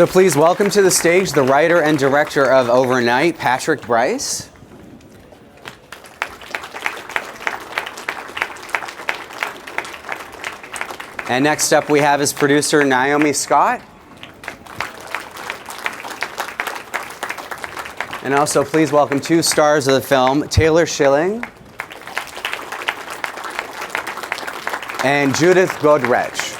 So please welcome to the stage the writer and director of Overnight, Patrick Brice. And next up we have his producer, Naomi Scott. And also please welcome two stars of the film, Taylor Schilling and Judith Godreche.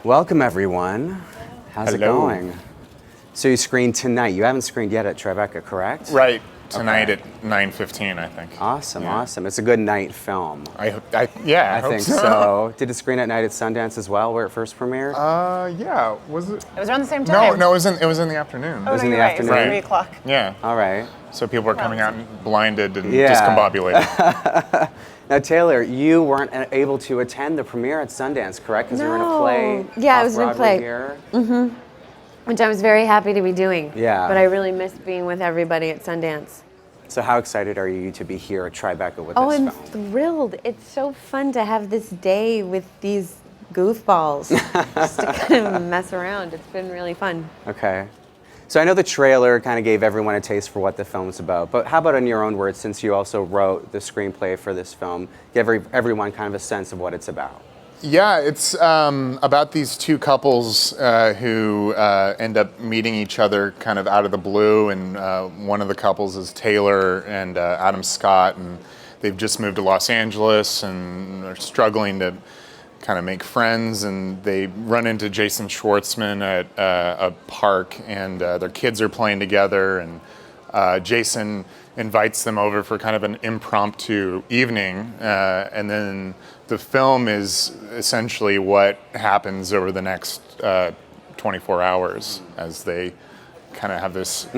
Welcome, everyone. How's it going? So you screened tonight. You haven't screened yet at Tribeca, correct? Right. Tonight at 9:15, I think. Awesome, awesome. It's a good night film. I hope think so. Did it screen at night at Sundance as well, where it first premiered? Yeah. Was it? It was around the same time. No, it was in the afternoon. Oh, was no, in the you're right. afternoon. It was 3 o'clock. Yeah. All right. So people were coming out blinded and Yeah. discombobulated. Now, Taylor, you weren't able to attend the premiere at Sundance, correct? Because you were in a play. Yeah, I was in a play. Here. Mm-hmm. Which I was very happy to be doing. Yeah. But I really missed being with everybody at Sundance. So how excited are you to be here at Tribeca with Oh, this I'm film? thrilled. It's so fun to have this day with these goofballs just to kind of mess around. It's been really fun. Okay. So I know the trailer kind of gave everyone a taste for what the film's about, but how about in your own words, since you also wrote the screenplay for this film, give everyone kind of a sense of what it's about? Yeah, it's about these two couples who end up meeting each other kind of out of the blue, and one of the couples is Taylor and Adam Scott, and they've just moved to Los Angeles and are struggling to kind of make friends, and they run into Jason Schwartzman at a park, and their kids are playing together, and Jason invites them over for kind of an impromptu evening, and then the film is essentially what happens over the next 24 hours as they kind of have this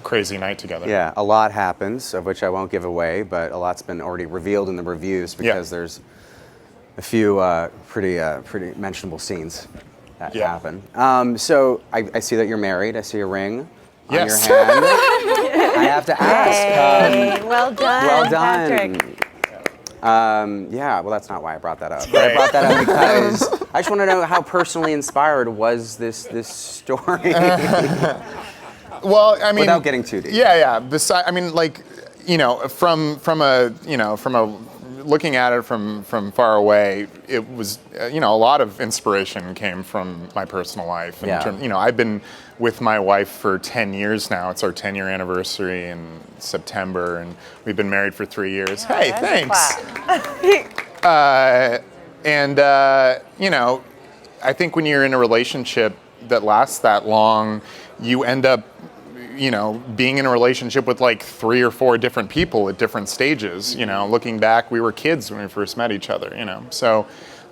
crazy night together. Yeah, a lot happens, of which I won't give away, but a lot's been already revealed in the reviews because there's a few pretty mentionable scenes that happen. So I see that you're married. I see a ring on your hand. I have to ask. Well done, Well done. Patrick. Yeah, well, that's not why I brought that up. But I brought that up because I just want to know how personally inspired was this story? Well, I mean, without getting too deep. Yeah. Besides, I mean, like, from a looking at it from far away, it was, a lot of inspiration came from my personal life. I've been with my wife for 10 years now. It's our 10-year anniversary in September, and we've been married for 3 years. Oh, hey, thanks. I think when you're in a relationship that lasts that long, you end up being in a relationship with like 3 or 4 different people at different stages. Looking back, we were kids when we first met each other. So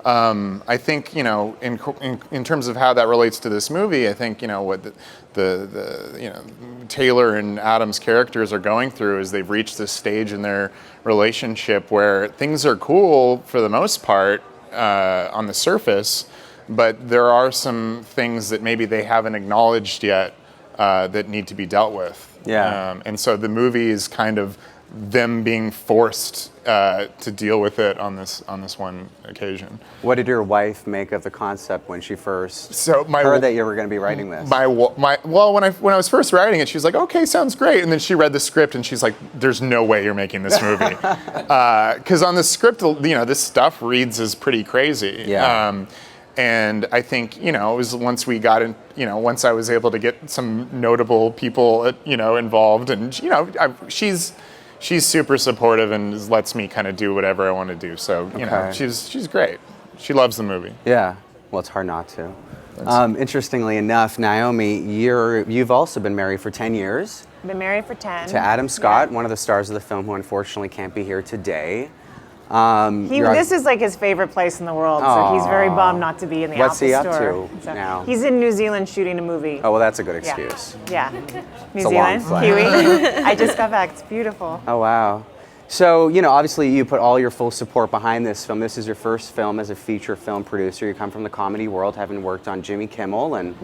I think in terms of how that relates to this movie, I think what the Taylor and Adam's characters are going through is they've reached this stage in their relationship where things are cool for the most part on the surface, but there are some things that maybe they haven't acknowledged yet. That need to be dealt with. Yeah. And so the movie is kind of them being forced to deal with it on this one occasion. What did your wife make of the concept when she first heard that you were going to be writing this? When I was first writing it, she was like, "Okay, sounds great," and then she read the script and she's like, "There's no way you're making this movie," because on the script, this stuff reads as pretty crazy. Yeah. And I think, it was once we got in, once I was able to get some notable people, involved, and, she's super supportive and lets me kind of do whatever I want to do. So, she's great. She loves the movie. Yeah. Well, it's hard not to. Interestingly enough, Naomi, you've also been married for 10 years. Been married for 10. To Adam Scott, one of the stars of the film, who unfortunately can't be here today. This is like his favorite place in the world, so he's very bummed not to be in the Apple Store. What's he up to now? He's in New Zealand shooting a movie. Oh, well, that's a good excuse. Yeah. New It's a long Zealand, flight. Kiwi. I just got back. It's beautiful. Oh, wow. So, obviously you put all your full support behind this film. This is your first film as a feature film producer. You come from the comedy world, having worked on Jimmy Kimmel and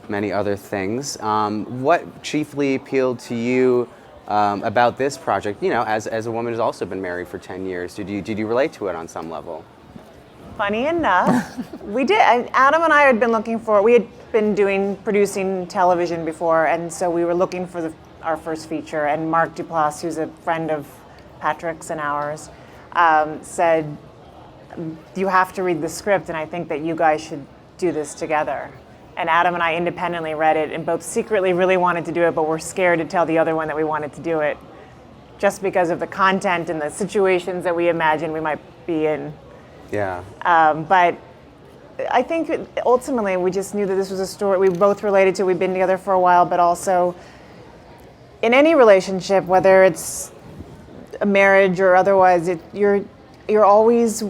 many other things. What chiefly appealed to you about this project, as a woman who's also been married for 10 years? Did you relate to it on some level? funny enough, we did. Adam and I had been we had been producing television before, and so we were looking for our first feature. And Mark Duplass, who's a friend of Patrick's and ours, said, "You have to read the script, and I think that you guys should do this together." And Adam and I independently read it, and both secretly really wanted to do it, but we're scared to tell the other one that we wanted to do it, just because of the content and the situations that we imagine we might be in. Yeah. But I think ultimately we just knew that this was a story we both related to. We've been together for a while, but also in any relationship, whether it's a marriage or otherwise, you're always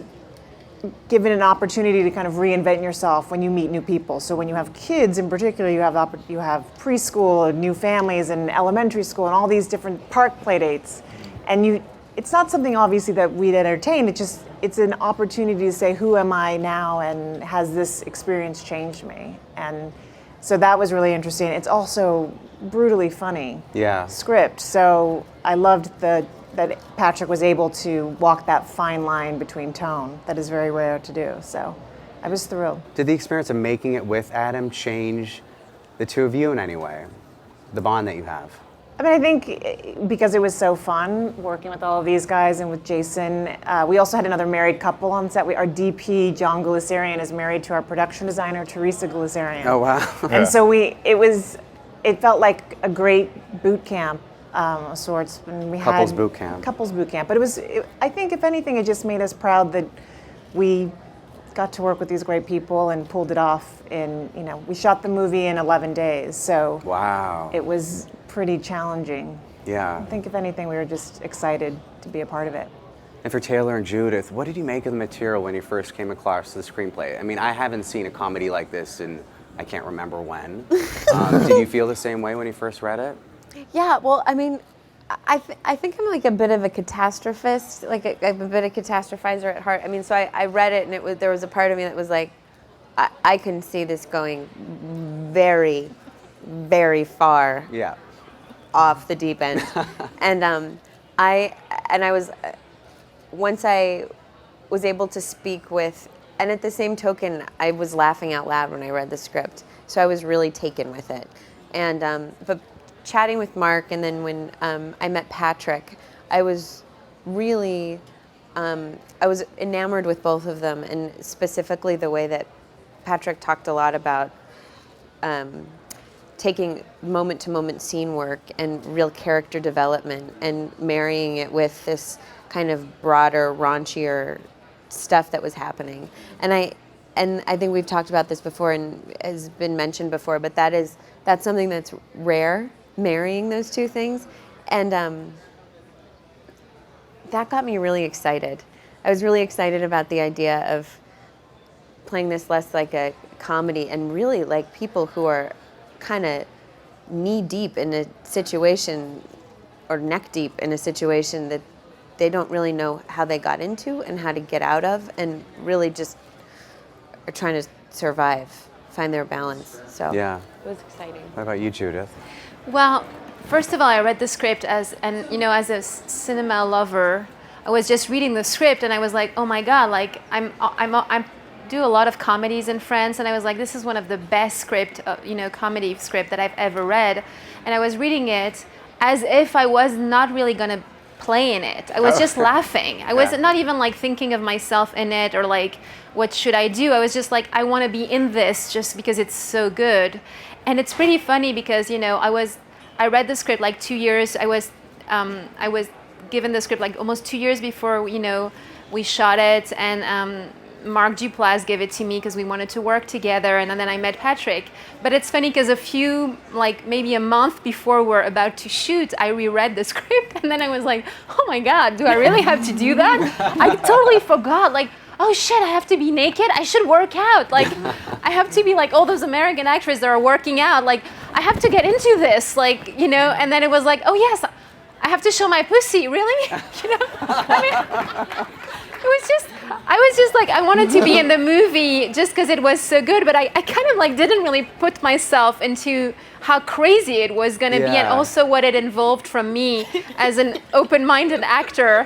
given an opportunity to kind of reinvent yourself when you meet new people. So when you have kids in particular, you have preschool and new families and elementary school and all these different park play dates. And it's not something obviously that we'd entertain, it's an opportunity to say, who am I now, and has this experience changed me? And so that was really interesting. It's also brutally funny script. So I loved that Patrick was able to walk that fine line between tone that is very rare to do. So I was thrilled. Did the experience of making it with Adam change the two of you in any way? The bond that you have? I mean, I think because it was so fun working with all of these guys and with Jason. We also had another married couple on set. Our DP, John Gulizarian, is married to our production designer, Teresa Gulizarian. Oh, wow. And so it felt like a great boot camp of sorts. And we Couples had boot camp. Couples boot camp. But I think if anything, it just made us proud that we got to work with these great people and pulled it off we shot the movie in 11 days. So wow. It was pretty challenging. Yeah. I think if anything, we were just excited to be a part of it. And for Taylor and Judith, what did you make of the material when you first came across the screenplay? I mean, I haven't seen a comedy like this in, I can't remember when. Did you feel the same way when you first read it? Yeah, well, I mean, I think I'm like a bit of a catastrophist, I'm a bit of a catastrophizer at heart. I mean, so I read it, and there was a part of me that was like, I can see this going very, very far off the deep end. And once I was able to speak with, and at the same token, I was laughing out loud when I read the script. So I was really taken with it. And but chatting with Mark, and then when I met Patrick, I was really, I was enamored with both of them, and specifically the way that Patrick talked a lot about taking moment-to-moment scene work and real character development and marrying it with this kind of broader, raunchier stuff that was happening. And I think we've talked about this before and has been mentioned before, but that's something that's rare, marrying those two things. And that got me really excited. I was really excited about the idea of playing this less like a comedy and really like people who are kind of knee deep in a situation or neck deep in a situation that they don't really know how they got into and how to get out of, and really just are trying to survive, find their balance. So yeah, it was exciting. What about you, Judith? Well, first of all, I read the script as a cinema lover, I was just reading the script and I was like, oh my God, like I do a lot of comedies in France, and I was like, this is one of the best comedy script that I've ever read. And I was reading it as if I was not really gonna play in it. I was just laughing. I was not even like thinking of myself in it or like, what should I do? I was just like, I want to be in this just because it's so good. And it's pretty funny because, I read the script like 2 years. I was given the script like almost 2 years before, we shot it, and Mark Duplass gave it to me because we wanted to work together, and then I met Patrick. But it's funny because maybe a month before we're about to shoot, I reread the script, and then I was like, oh my God, do I really have to do that? I totally forgot, oh shit, I have to be naked? I should work out. I have to be like all those American actors that are working out. I have to get into this, and then it was like, oh yes, I have to show my pussy, really? I mean, it was just, I was just like, I wanted to be in the movie just because it was so good, but I kind of like didn't really put myself into how crazy it was going to be, and Yeah. also what it involved from me as an open-minded actor,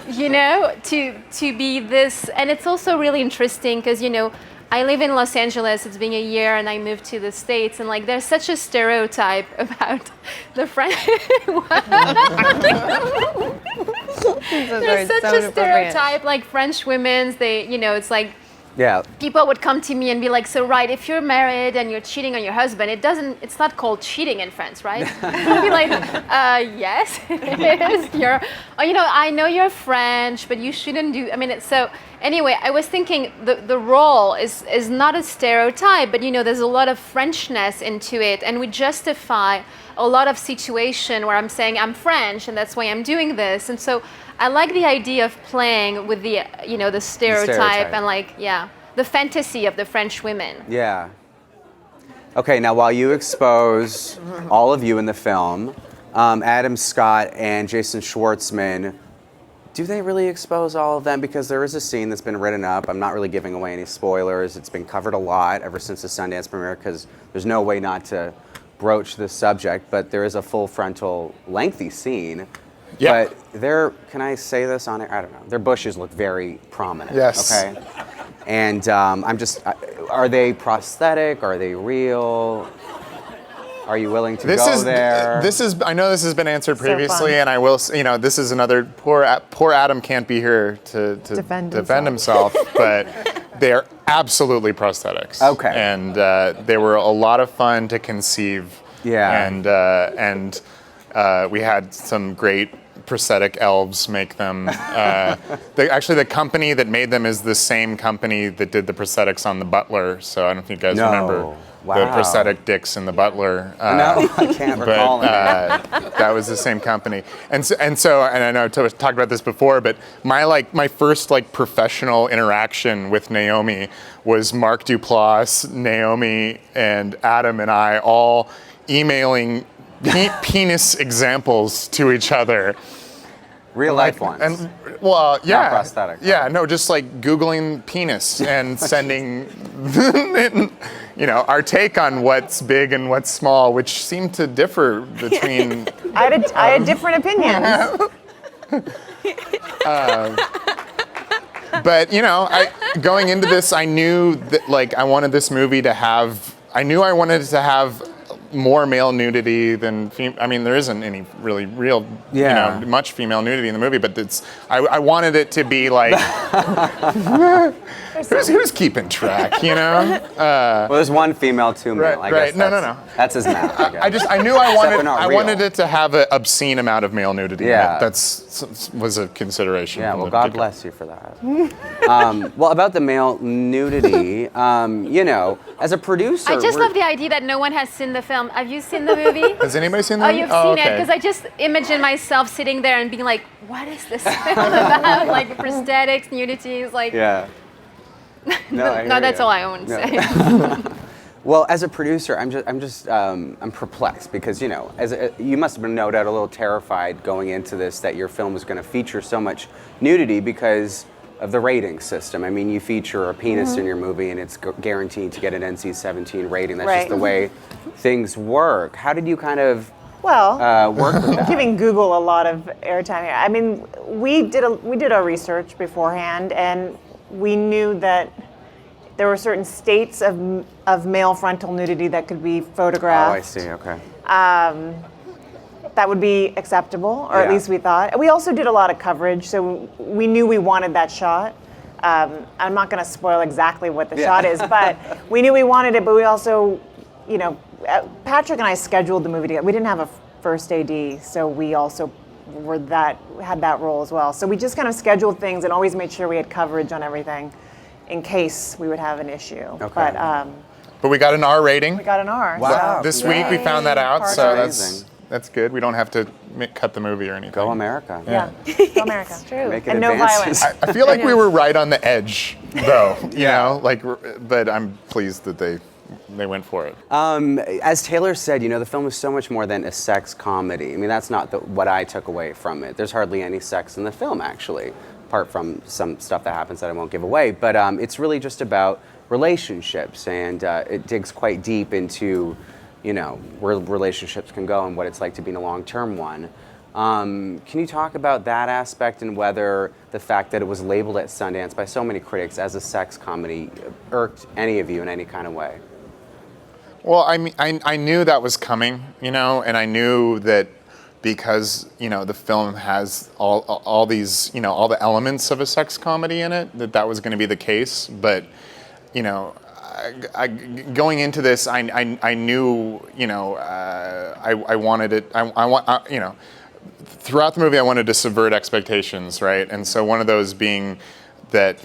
you know, to be this. And it's also really interesting because, you know, I live in Los Angeles. It's been a year, and I moved to the States. And like, there's such a stereotype about the French. There's such a stereotype, like French women. They, you know, it's like Yeah. people would come to me and be like, "So, right, if you're married and you're cheating on your husband, it's not called cheating in France, right?" I'd be like, "Yes, it is. You know, I know you're French, but you shouldn't do." I mean, so. Anyway, I was thinking the role is not a stereotype, but you know, there's a lot of Frenchness into it, and we justify a lot of situation where I'm saying I'm French and that's why I'm doing this. And so I like the idea of playing with the, you know, the stereotype and like, yeah, the fantasy of the French women. Yeah. Okay, now while you expose all of you in the film, Adam Scott and Jason Schwartzman, do they really expose all of them? Because there is a scene that's been written up. I'm not really giving away any spoilers. It's been covered a lot ever since the Sundance premiere because there's no way not to broach this subject, but there is a full frontal lengthy scene. Yeah. But can I say this on it? I don't know. Their bushes look very prominent. Yes. Okay. And are they prosthetic? Are they real? Are you willing to go there? I know this has been answered previously, fun. and I will. You know, this is another poor Adam can't be here to Defend himself, but they are absolutely prosthetics. Okay. And they were a lot of fun to conceive. Yeah. And we had some great prosthetic elves make them. Actually, the company that made them is the same company that did the prosthetics on The Butler. So I don't know if you guys remember. Wow. The prosthetic dicks in The Butler. No, I can't recall. That was the same company. And I know I talked about this before, but my first professional interaction with Naomi was Mark Duplass, Naomi, and Adam and I all emailing penis examples to each other. Real life ones. And well, yeah, Not prosthetic. Yeah, no, just like Googling penis and sending, you know, our take on what's big and what's small, which seemed to differ between. I had different opinions. But you know, going into this, I knew that I wanted this movie to have. I knew I wanted it to have more male nudity than I mean, there isn't any really real, Yeah. you know, much female nudity in the movie, but I wanted it to be like, who's keeping track, you know? Well, there's one female, two male. I right. guess No. That's his math. I guess. I knew I they're not real. wanted it to have an obscene amount of male nudity. Yeah. That was a consideration. Yeah, from well, the God get-go. bless you for that. Well, about the male nudity, you know, as a producer, I just love the idea that no one has seen the film. Have you seen the movie? Has anybody seen the Oh, movie? you've seen it? okay. Because I just imagine myself sitting there and being like, what is this film about? Like prosthetics, nudities, like. Yeah. No, I hear that's you. all I own. Yeah. Say. Well, as a producer, I'm perplexed because, you know, you must have been no doubt a little terrified going into this that your film was going to feature so much nudity because of the rating system. I mean, you feature a penis in your movie and it's guaranteed to get an NC-17 rating. That's just the way things work. How did you kind of work with that? Giving Google a lot of airtime here. I mean, we did our research beforehand, and we knew that there were certain states of male frontal nudity that could be photographed. Oh, I see. Okay. That would be acceptable, or at least we thought. We also did a lot of coverage, so we knew we wanted that shot. I'm not going to spoil exactly what the shot is, but we knew we wanted it, but we also, you know, Patrick and I scheduled the movie together. We didn't have a first AD, so we also had that role as well. So we just kind of scheduled things and always made sure we had coverage on everything in case we would have an issue. Okay. But we got an R rating. We got an R. Wow. This week we found that out, Hard so R. that's good. We don't have to cut the movie or anything. Go America. Yeah. Go America. It's true. Make it And no advances. violence. I feel like we were right on the edge, though. You know, but I'm pleased that they went for it. As Taylor said, you know, the film is so much more than a sex comedy. I mean, that's not what I took away from it. There's hardly any sex in the film, actually, apart from some stuff that happens that I won't give away. But it's really just about relationships, and it digs quite deep into, where relationships can go and what it's like to be in a long-term one. Can you talk about that aspect and whether the fact that it was labeled at Sundance by so many critics as a sex comedy irked any of you in any kind of way? Well, I knew that was coming, and I knew that because, the film has all these, all the elements of a sex comedy in it, that was going to be the case. But, going into this, I knew, I wanted it, throughout the movie, I wanted to subvert expectations, right? And so one of those being that,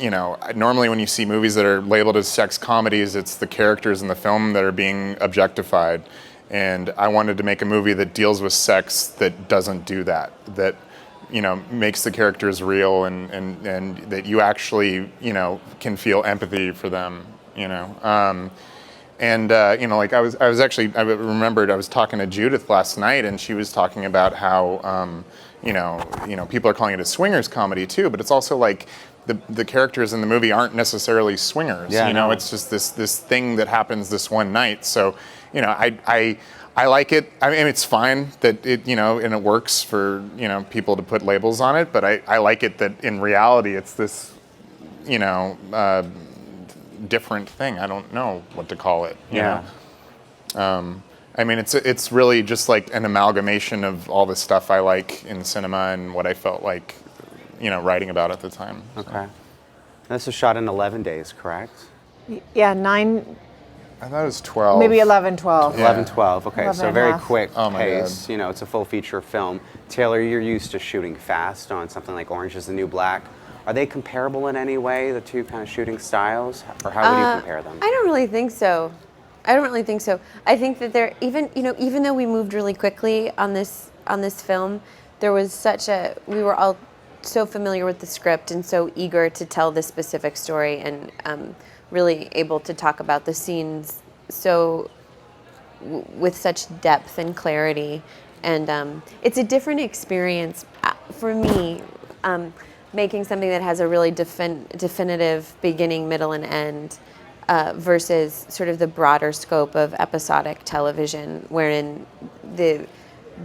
normally when you see movies that are labeled as sex comedies, it's the characters in the film that are being objectified. And I wanted to make a movie that deals with sex that doesn't do that, that, makes the characters real and that you actually, can feel empathy for them, like I remembered I was talking to Judith last night, and she was talking about how, people are calling it a swingers comedy too, but it's also like the characters in the movie aren't necessarily swingers. Yeah, It's just this thing that happens this one night. So, I like it. I mean, it's fine that it, and it works for, people to put labels on it, but I like it that in reality it's this, different thing. I don't know what to call it. You know? I mean, it's really just like an amalgamation of all the stuff I like in cinema and what I felt like, writing about at the time. Okay. And this was shot in 11 days, correct? Yeah, 9. I thought it was 12. Maybe 11, 12. Yeah. 11, 12. Okay, 11 so and a very half. quick Oh my pace. God. It's a full feature film. Taylor, you're used to shooting fast on something like Orange is the New Black. Are they comparable in any way, the two kind of shooting styles? Or how would you compare them? I don't really think so. I think that there, even though we moved really quickly on this film, there was we were all so familiar with the script and so eager to tell this specific story and really able to talk about the scenes with such depth and clarity. And it's a different experience for me, making something that has a really definitive beginning, middle, and end versus sort of the broader scope of episodic television, wherein the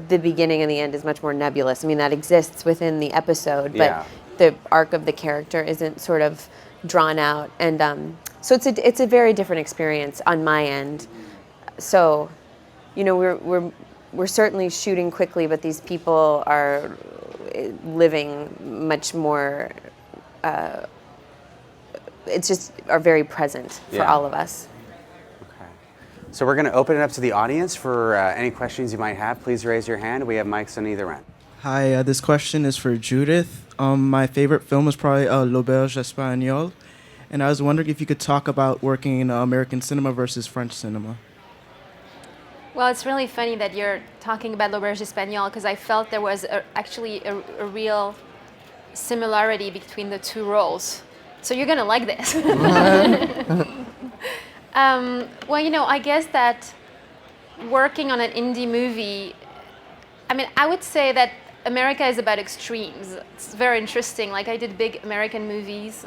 beginning and the end is much more nebulous. I mean, that exists within the episode, but the arc of the character isn't sort of drawn out. And so it's a very different experience on my end. So, we're certainly shooting quickly, but these people are living much more. It's just are very present for all of us. Okay. So we're going to open it up to the audience for any questions you might have. Please raise your hand. We have mics on either end. Hi, this question is for Judith. My favorite film is probably L'Auberge Espagnole, and I was wondering if you could talk about working in American cinema versus French cinema. Well, it's really funny that you're talking about L'Auberge Espagnole because I felt there was actually a real similarity between the two roles. So you're going to like this. Well, I guess that working on an indie movie, I would say that America is about extremes. It's very interesting. Like I did big American movies,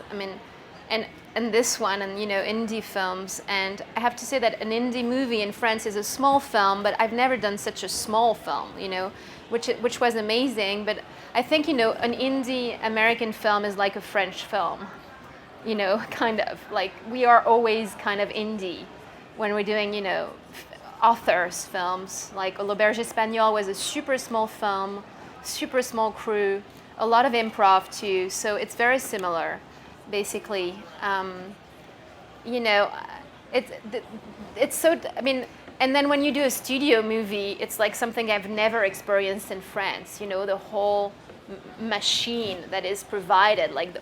and this one, and indie films. And I have to say that an indie movie in France is a small film, but I've never done such a small film, which was amazing. But I think, an indie American film is like a French film, kind of. Like we are always kind of indie when we're doing, authors' films. Like L'Auberge Espagnole was a super small film, super small crew, a lot of improv too. So it's very similar. Basically, it's so. And then when you do a studio movie, it's like something I've never experienced in France. The whole machine that is provided, like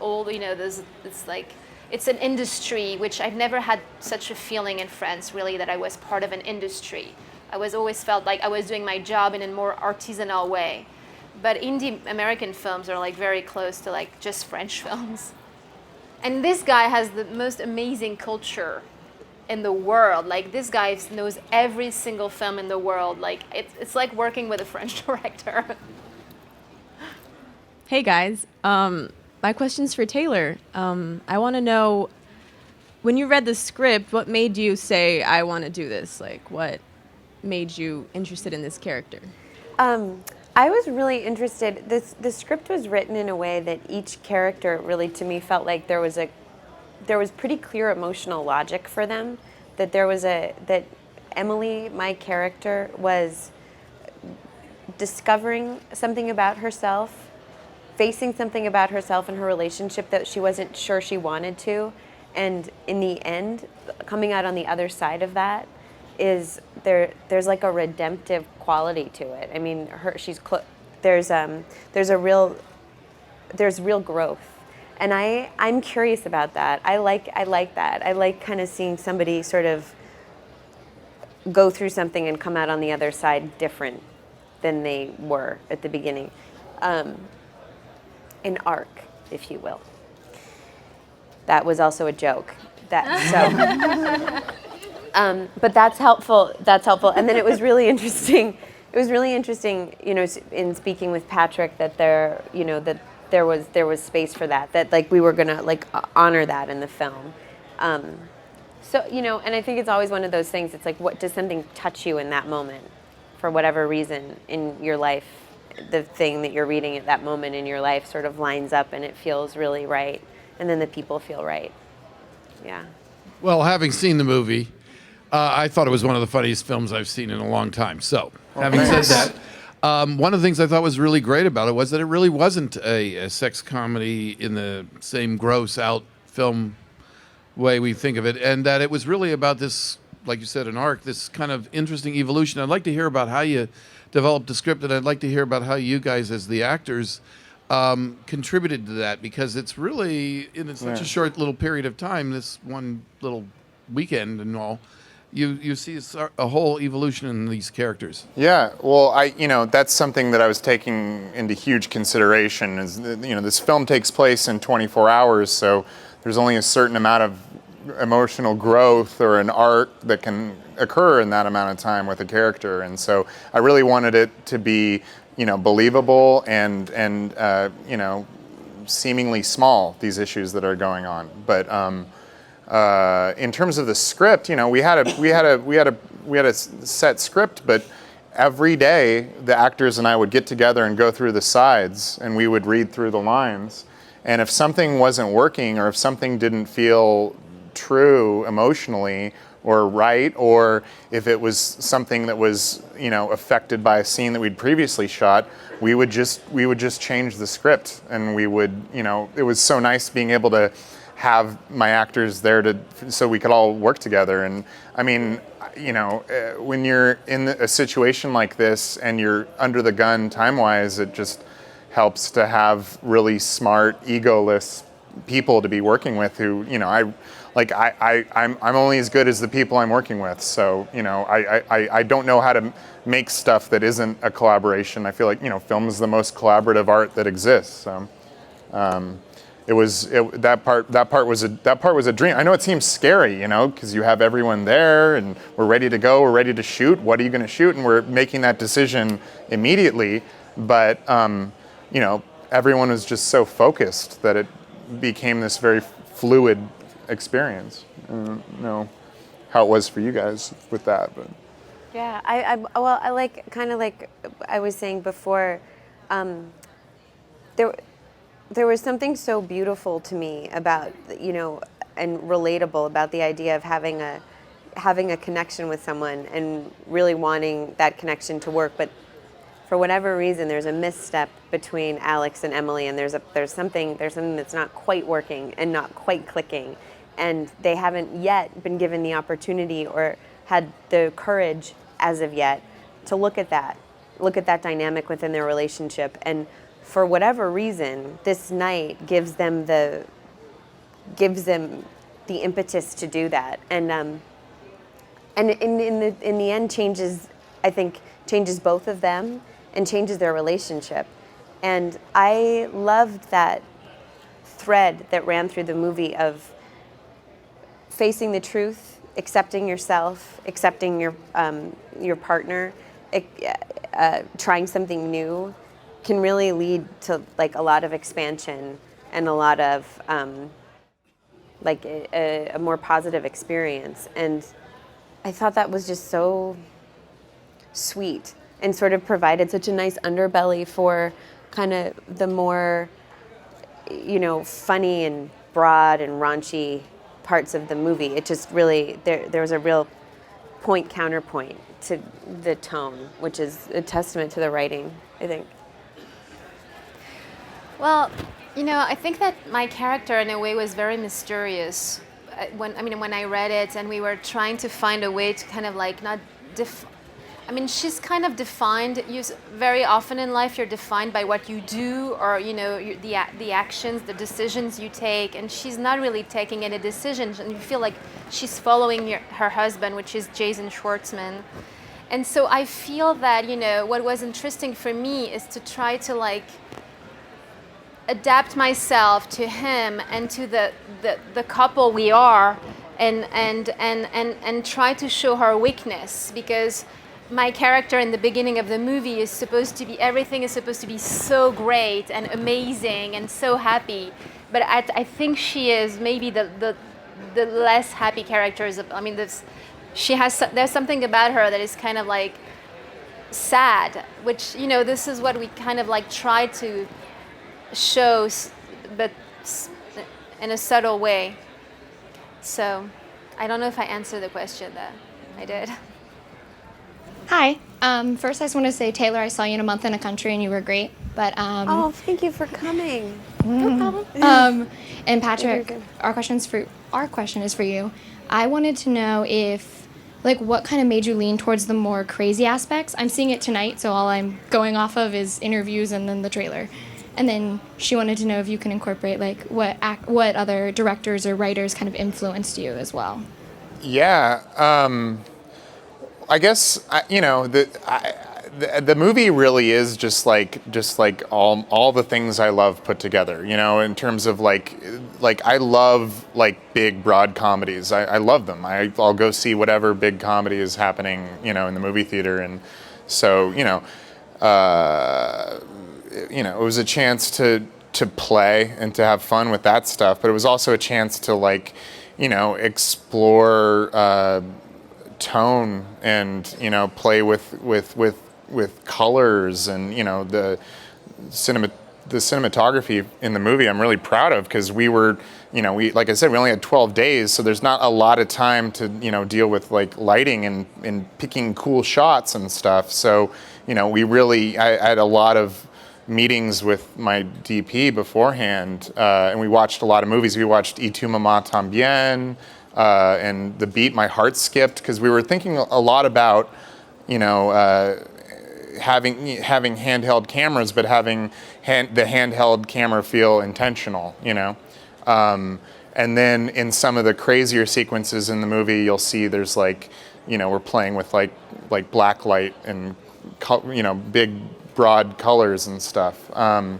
it's an industry which I've never had such a feeling in France. Really, that I was part of an industry. I always felt like I was doing my job in a more artisanal way. But indie American films are like very close to like just French films. And this guy has the most amazing culture in the world. Like this guy knows every single film in the world. Like it's like working with a French director. Hey guys, My question's for Taylor. I want to know, when you read the script, what made you say, I want to do this? Like, what made you interested in this character? I was really interested. The script was written in a way that each character really, to me, felt like there was pretty clear emotional logic for them. That that Emily, my character, was discovering something about herself, facing something about herself and her relationship that she wasn't sure she wanted to, and in the end, coming out on the other side of that is there's like a redemptive quality to it. I mean, there's real growth, and I'm curious about that. I like that. I like kind of seeing somebody sort of go through something and come out on the other side different than they were at the beginning. An arc, if you will. That was also a joke. But that's helpful. And then it was really interesting. It was really interesting, in speaking with Patrick, that there was space for that. That like we were gonna like honor that in the film. So and I think it's always one of those things. It's like, what does something touch you in that moment, for whatever reason in your life? The thing that you're reading at that moment in your life sort of lines up, and it feels really right, and then the people feel right. Yeah. Well, having seen the movie, I thought it was one of the funniest films I've seen in a long time. So, having said that, one of the things I thought was really great about it was that it really wasn't a sex comedy in the same gross out film way we think of it, and that it was really about this, like you said, an arc, this kind of interesting evolution. I'd like to hear about how you developed the script, and I'd like to hear about how you guys, as the actors, contributed to that, because it's really, in such a short little period of time, this one little weekend and all, you see a whole evolution in these characters. Yeah, well, that's something that I was taking into huge consideration. Is this film takes place in 24 hours, so there's only a certain amount of emotional growth or an arc that can occur in that amount of time with a character, and so I really wanted it to be, believable and seemingly small, these issues that are going on. But in terms of the script, we had a set script, but every day the actors and I would get together and go through the sides, and we would read through the lines. And if something wasn't working, or if something didn't feel true emotionally or right, or if it was something that was affected by a scene that we'd previously shot, we would just change the script, and we would it was so nice being able to have my actors there so we could all work together. And I mean, when you're in a situation like this and you're under the gun time-wise, it just helps to have really smart, egoless people to be working with who, I'm only as good as the people I'm working with. So, I don't know how to make stuff that isn't a collaboration. I feel like, film is the most collaborative art that exists. So, that part was a dream. I know it seems scary, because you have everyone there and we're ready to go, we're ready to shoot. What are you going to shoot? And we're making that decision immediately. But, everyone was just so focused that it became this very fluid experience. I don't know how it was for you guys with that, but yeah, I like, kind of like I was saying before, there was something so beautiful to me about, and relatable about the idea of having a connection with someone and really wanting that connection to work, but for whatever reason, there's a misstep between Alex and Emily, and there's something that's not quite working and not quite clicking, and they haven't yet been given the opportunity or had the courage, as of yet, to look at that dynamic within their relationship. And for whatever reason, this night gives them the impetus to do that, and in the end changes both of them and changes their relationship. And I loved that thread that ran through the movie of facing the truth, accepting yourself, accepting your partner, trying something new can really lead to like a lot of expansion and a lot of like a more positive experience. And I thought that was just so sweet and sort of provided such a nice underbelly for kind of the more, you know, funny and broad and raunchy parts of the movie. It just really, there was a real point counterpoint to the tone, which is a testament to the writing, I think. Well, you know, I think that my character in a way was very mysterious. When I read it and we were trying to find a way to kind of like not she's kind of defined. Very often in life, you're defined by what you do, or you know, the actions, the decisions you take. And she's not really taking any decisions, and you feel like she's following her husband, which is Jason Schwartzman. And so I feel that, you know, what was interesting for me is to try to like adapt myself to him and to the couple we are, and try to show her weakness, because my character in the beginning of the movie is supposed to be, everything is supposed to be so great and amazing and so happy, but I think she is maybe the less happy characters of, there's something about her that is kind of like sad, which, you know, this is what we kind of like try to show, but in a subtle way. So I don't know if I answered the question that I did. Hi. First, I just want to say, Taylor, I saw you in a month in a country, and you were great. But oh, thank you for coming. No problem. And Patrick, our question is for you. I wanted to know if, like, what kind of made you lean towards the more crazy aspects. I'm seeing it tonight, so all I'm going off of is interviews and then the trailer. And then she wanted to know if you can incorporate, like, what other directors or writers kind of influenced you as well. Yeah. I guess the movie really is just like all the things I love put together. You know, in terms of like I love like big broad comedies. I love them. I'll go see whatever big comedy is happening, you know, in the movie theater, and so it was a chance to play and to have fun with that stuff, but it was also a chance to like, you know, explore tone and, you know, play with colors, and, you know, the cinematography in the movie I'm really proud of, because we were, you know, like I said, we only had 12 days, so there's not a lot of time to, you know, deal with like lighting and picking cool shots and stuff. So, you know, I had a lot of meetings with my DP beforehand, and we watched a lot of movies. We watched Y tu mamá también, and The Beat My Heart Skipped, because we were thinking a lot about, you know, having handheld cameras, but having the handheld camera feel intentional, you know. And then in some of the crazier sequences in the movie, you'll see there's like, you know, we're playing with like black light and, you know, big broad colors and stuff. And,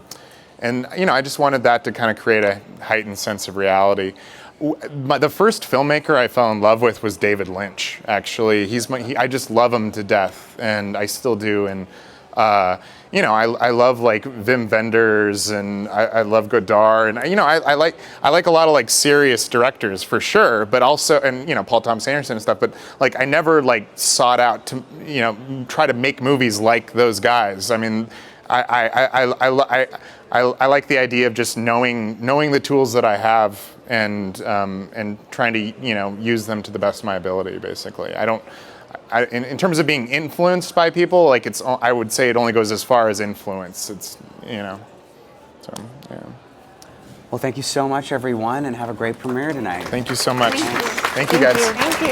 you know, I just wanted that to kind of create a heightened sense of reality. The first filmmaker I fell in love with was David Lynch, actually. I just love him to death, and I still do. And, you know, I love like Wim Wenders, and I love Godard, and, you know, I like a lot of like serious directors for sure, but also, and, you know, Paul Thomas Anderson and stuff, but like I never like sought out to, you know, try to make movies like those guys. I mean, I like the idea of just knowing the tools that I have, and trying to, you know, use them to the best of my ability, basically. In terms of being influenced by people, like I would say it only goes as far as influence. It's, you know, so yeah. Well, thank you so much, everyone, and have a great premiere tonight. Thank you so much. Thank you guys. Thank you.